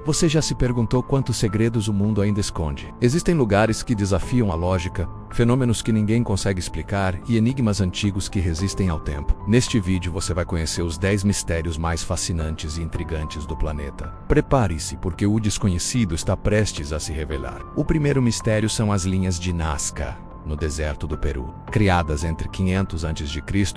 Você já se perguntou quantos segredos o mundo ainda esconde? Existem lugares que desafiam a lógica, fenômenos que ninguém consegue explicar e enigmas antigos que resistem ao tempo. Neste vídeo você vai conhecer os 10 mistérios mais fascinantes e intrigantes do planeta. Prepare-se, porque o desconhecido está prestes a se revelar. O primeiro mistério são as linhas de Nazca, no deserto do Peru. Criadas entre 500 a.C.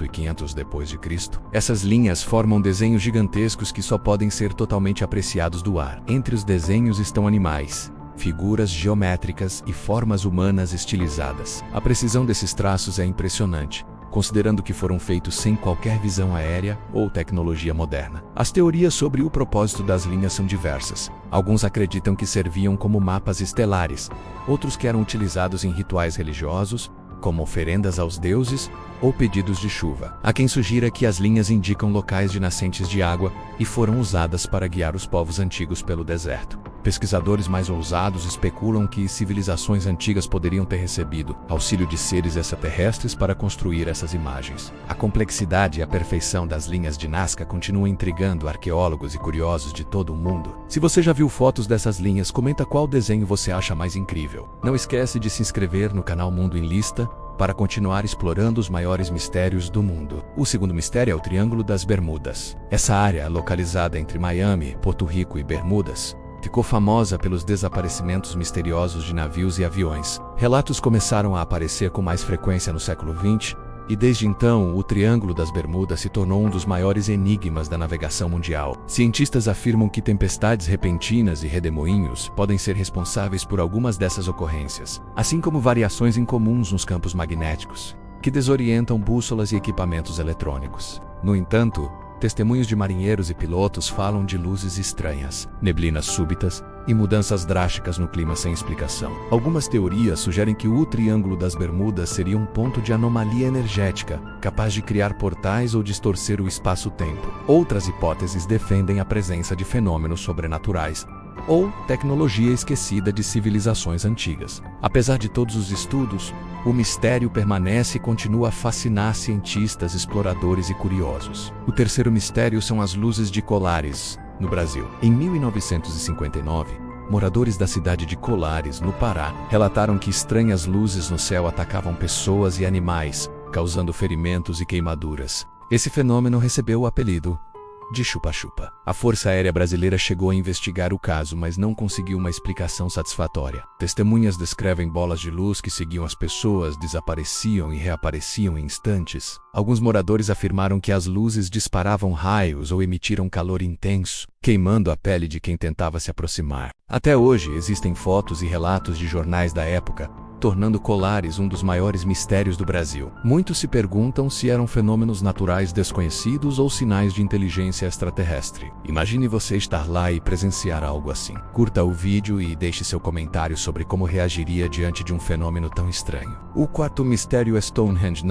e 500 depois de Cristo, essas linhas formam desenhos gigantescos que só podem ser totalmente apreciados do ar. Entre os desenhos estão animais, figuras geométricas e formas humanas estilizadas. A precisão desses traços é impressionante, considerando que foram feitos sem qualquer visão aérea ou tecnologia moderna. As teorias sobre o propósito das linhas são diversas. Alguns acreditam que serviam como mapas estelares, outros que eram utilizados em rituais religiosos, como oferendas aos deuses ou pedidos de chuva. Há quem sugira que as linhas indicam locais de nascentes de água e foram usadas para guiar os povos antigos pelo deserto. Pesquisadores mais ousados especulam que civilizações antigas poderiam ter recebido auxílio de seres extraterrestres para construir essas imagens. A complexidade e a perfeição das linhas de Nazca continuam intrigando arqueólogos e curiosos de todo o mundo. Se você já viu fotos dessas linhas, comenta qual desenho você acha mais incrível. Não esquece de se inscrever no canal Mundo em Lista para continuar explorando os maiores mistérios do mundo. O segundo mistério é o Triângulo das Bermudas. Essa área, localizada entre Miami, Porto Rico e Bermudas, ficou famosa pelos desaparecimentos misteriosos de navios e aviões. Relatos começaram a aparecer com mais frequência no século XX, e desde então o Triângulo das Bermudas se tornou um dos maiores enigmas da navegação mundial. Cientistas afirmam que tempestades repentinas e redemoinhos podem ser responsáveis por algumas dessas ocorrências, assim como variações incomuns nos campos magnéticos, que desorientam bússolas e equipamentos eletrônicos. No entanto, testemunhos de marinheiros e pilotos falam de luzes estranhas, neblinas súbitas e mudanças drásticas no clima sem explicação. Algumas teorias sugerem que o Triângulo das Bermudas seria um ponto de anomalia energética, capaz de criar portais ou distorcer o espaço-tempo. Outras hipóteses defendem a presença de fenômenos sobrenaturais ou tecnologia esquecida de civilizações antigas. Apesar de todos os estudos, o mistério permanece e continua a fascinar cientistas, exploradores e curiosos. O terceiro mistério são as luzes de Colares, no Brasil. Em 1959, moradores da cidade de Colares, no Pará, relataram que estranhas luzes no céu atacavam pessoas e animais, causando ferimentos e queimaduras. Esse fenômeno recebeu o apelido de chupa-chupa. A Força Aérea Brasileira chegou a investigar o caso, mas não conseguiu uma explicação satisfatória. Testemunhas descrevem bolas de luz que seguiam as pessoas, desapareciam e reapareciam em instantes. Alguns moradores afirmaram que as luzes disparavam raios ou emitiram calor intenso, queimando a pele de quem tentava se aproximar. Até hoje existem fotos e relatos de jornais da época, tornando Colares um dos maiores mistérios do Brasil. Muitos se perguntam se eram fenômenos naturais desconhecidos ou sinais de inteligência extraterrestre. Imagine você estar lá e presenciar algo assim. Curta o vídeo e deixe seu comentário sobre como reagiria diante de um fenômeno tão estranho. O quarto mistério é Stonehenge.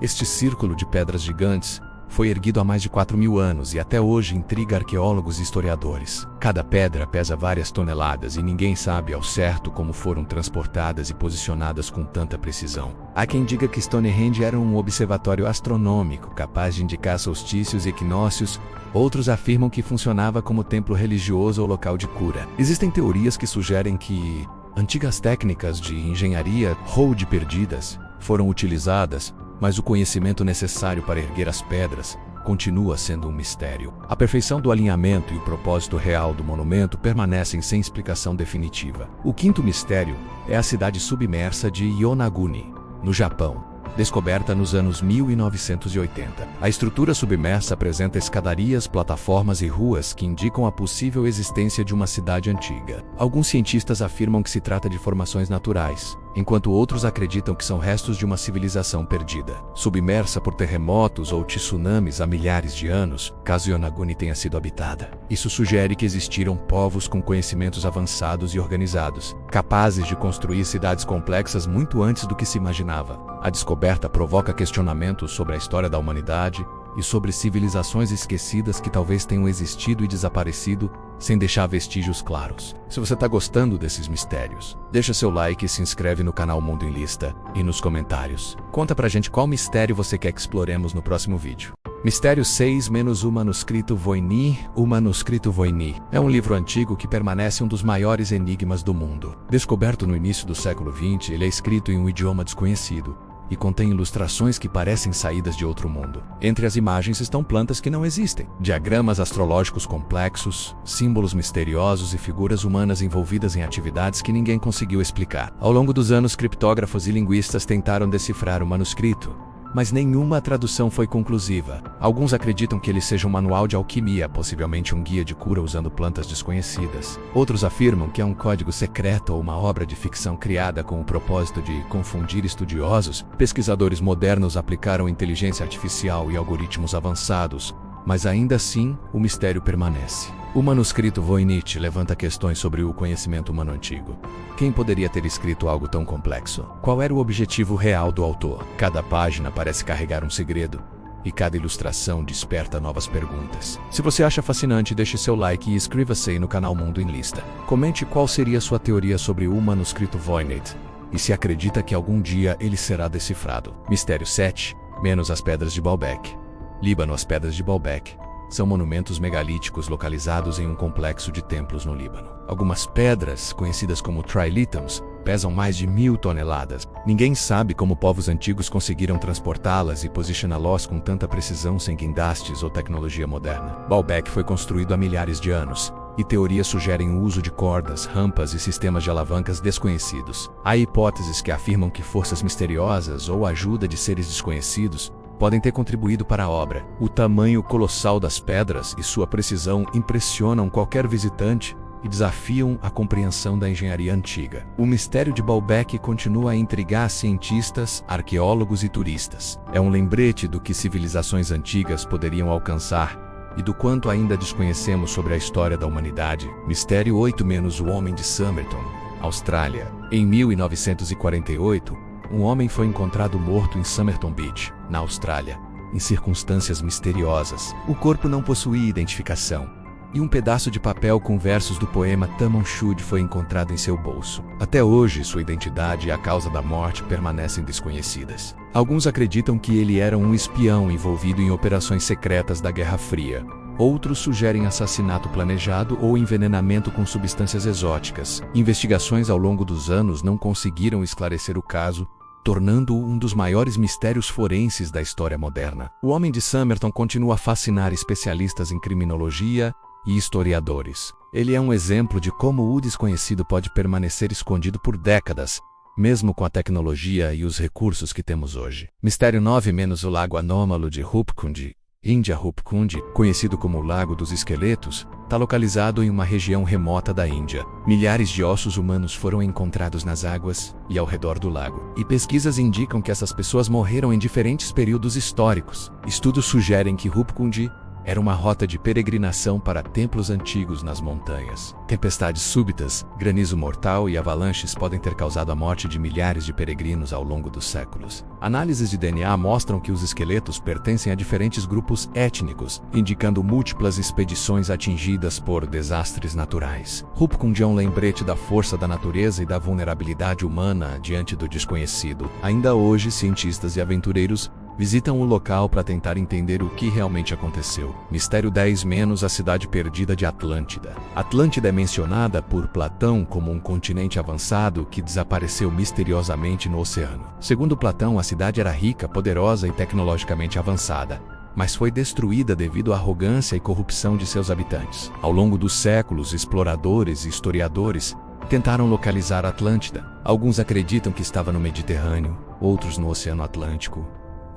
Este círculo de pedras gigantes foi erguido há mais de 4.000 anos e até hoje intriga arqueólogos e historiadores. Cada pedra pesa várias toneladas e ninguém sabe ao certo como foram transportadas e posicionadas com tanta precisão. Há quem diga que Stonehenge era um observatório astronômico capaz de indicar solstícios e equinócios. Outros afirmam que funcionava como templo religioso ou local de cura. Existem teorias que sugerem que antigas técnicas de engenharia ou de perdidas foram utilizadas, mas o conhecimento necessário para erguer as pedras continua sendo um mistério. A perfeição do alinhamento e o propósito real do monumento permanecem sem explicação definitiva. O quinto mistério é a cidade submersa de Yonaguni, no Japão, descoberta nos anos 1980. A estrutura submersa apresenta escadarias, plataformas e ruas que indicam a possível existência de uma cidade antiga. Alguns cientistas afirmam que se trata de formações naturais, enquanto outros acreditam que são restos de uma civilização perdida, submersa por terremotos ou tsunamis há milhares de anos, caso Yonaguni tenha sido habitada. Isso sugere que existiram povos com conhecimentos avançados e organizados, capazes de construir cidades complexas muito antes do que se imaginava. A descoberta provoca questionamentos sobre a história da humanidade e sobre civilizações esquecidas que talvez tenham existido e desaparecido sem deixar vestígios claros. Se você está gostando desses mistérios, deixa seu like e se inscreve no canal Mundo em Lista e nos comentários. Conta pra gente qual mistério você quer que exploremos no próximo vídeo. Mistério 6 - o Manuscrito Voynich. O Manuscrito Voynich é um livro antigo que permanece um dos maiores enigmas do mundo. Descoberto no início do século XX, ele é escrito em um idioma desconhecido e contém ilustrações que parecem saídas de outro mundo. Entre as imagens estão plantas que não existem, diagramas astrológicos complexos, símbolos misteriosos e figuras humanas envolvidas em atividades que ninguém conseguiu explicar. Ao longo dos anos, criptógrafos e linguistas tentaram decifrar o manuscrito, mas nenhuma tradução foi conclusiva. Alguns acreditam que ele seja um manual de alquimia, possivelmente um guia de cura usando plantas desconhecidas. Outros afirmam que é um código secreto ou uma obra de ficção criada com o propósito de confundir estudiosos. Pesquisadores modernos aplicaram inteligência artificial e algoritmos avançados, mas ainda assim, o mistério permanece. O manuscrito Voynich levanta questões sobre o conhecimento humano antigo. Quem poderia ter escrito algo tão complexo? Qual era o objetivo real do autor? Cada página parece carregar um segredo, e cada ilustração desperta novas perguntas. Se você acha fascinante, deixe seu like e inscreva-se aí no canal Mundo em Lista. Comente qual seria sua teoria sobre o manuscrito Voynich, e se acredita que algum dia ele será decifrado. Mistério 7 - as Pedras de Baalbek. Líbano. As Pedras de Baalbek são monumentos megalíticos localizados em um complexo de templos no Líbano. Algumas pedras, conhecidas como trilithons, pesam mais de 1000 toneladas. Ninguém sabe como povos antigos conseguiram transportá-las e posicioná-las com tanta precisão sem guindastes ou tecnologia moderna. Baalbek foi construído há milhares de anos, e teorias sugerem o uso de cordas, rampas e sistemas de alavancas desconhecidos. Há hipóteses que afirmam que forças misteriosas ou a ajuda de seres desconhecidos podem ter contribuído para a obra. O tamanho colossal das pedras e sua precisão impressionam qualquer visitante e desafiam a compreensão da engenharia antiga. O mistério de Baalbek continua a intrigar cientistas, arqueólogos e turistas. É um lembrete do que civilizações antigas poderiam alcançar e do quanto ainda desconhecemos sobre a história da humanidade. Mistério 8 - o Homem de Somerton, Austrália. Em 1948, um homem foi encontrado morto em Somerton Beach, na Austrália, em circunstâncias misteriosas. O corpo não possuía identificação, e um pedaço de papel com versos do poema Tamon Shud foi encontrado em seu bolso. Até hoje, sua identidade e a causa da morte permanecem desconhecidas. Alguns acreditam que ele era um espião envolvido em operações secretas da Guerra Fria. Outros sugerem assassinato planejado ou envenenamento com substâncias exóticas. Investigações ao longo dos anos não conseguiram esclarecer o caso, tornando-o um dos maiores mistérios forenses da história moderna. O Homem de Somerton continua a fascinar especialistas em criminologia e historiadores. Ele é um exemplo de como o desconhecido pode permanecer escondido por décadas, mesmo com a tecnologia e os recursos que temos hoje. Mistério 9 - o Lago Anômalo de Rupkund, Índia. Rupkund, conhecido como o Lago dos Esqueletos, está localizado em uma região remota da Índia. Milhares de ossos humanos foram encontrados nas águas e ao redor do lago, e pesquisas indicam que essas pessoas morreram em diferentes períodos históricos. Estudos sugerem que Rupkund era uma rota de peregrinação para templos antigos nas montanhas. Tempestades súbitas, granizo mortal e avalanches podem ter causado a morte de milhares de peregrinos ao longo dos séculos. Análises de DNA mostram que os esqueletos pertencem a diferentes grupos étnicos, indicando múltiplas expedições atingidas por desastres naturais. Rupkund é um lembrete da força da natureza e da vulnerabilidade humana diante do desconhecido. Ainda hoje, cientistas e aventureiros visitam o local para tentar entender o que realmente aconteceu. Mistério 10 - a Cidade Perdida de Atlântida. Atlântida é mencionada por Platão como um continente avançado que desapareceu misteriosamente no oceano. Segundo Platão, a cidade era rica, poderosa e tecnologicamente avançada, mas foi destruída devido à arrogância e corrupção de seus habitantes. Ao longo dos séculos, exploradores e historiadores tentaram localizar Atlântida. Alguns acreditam que estava no Mediterrâneo, outros no Oceano Atlântico,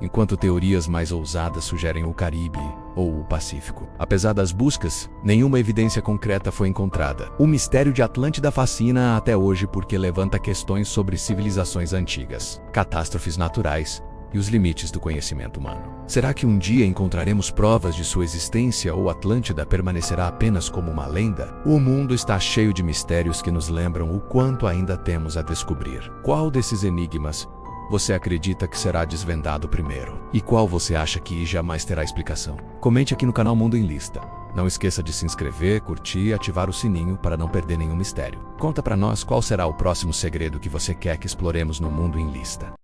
enquanto teorias mais ousadas sugerem o Caribe ou o Pacífico. Apesar das buscas, nenhuma evidência concreta foi encontrada. O mistério de Atlântida fascina até hoje porque levanta questões sobre civilizações antigas, catástrofes naturais e os limites do conhecimento humano. Será que um dia encontraremos provas de sua existência ou Atlântida permanecerá apenas como uma lenda? O mundo está cheio de mistérios que nos lembram o quanto ainda temos a descobrir. Qual desses enigmas você acredita que será desvendado primeiro? E qual você acha que jamais terá explicação? Comente aqui no canal Mundo em Lista. Não esqueça de se inscrever, curtir e ativar o sininho para não perder nenhum mistério. Conta pra nós qual será o próximo segredo que você quer que exploremos no Mundo em Lista.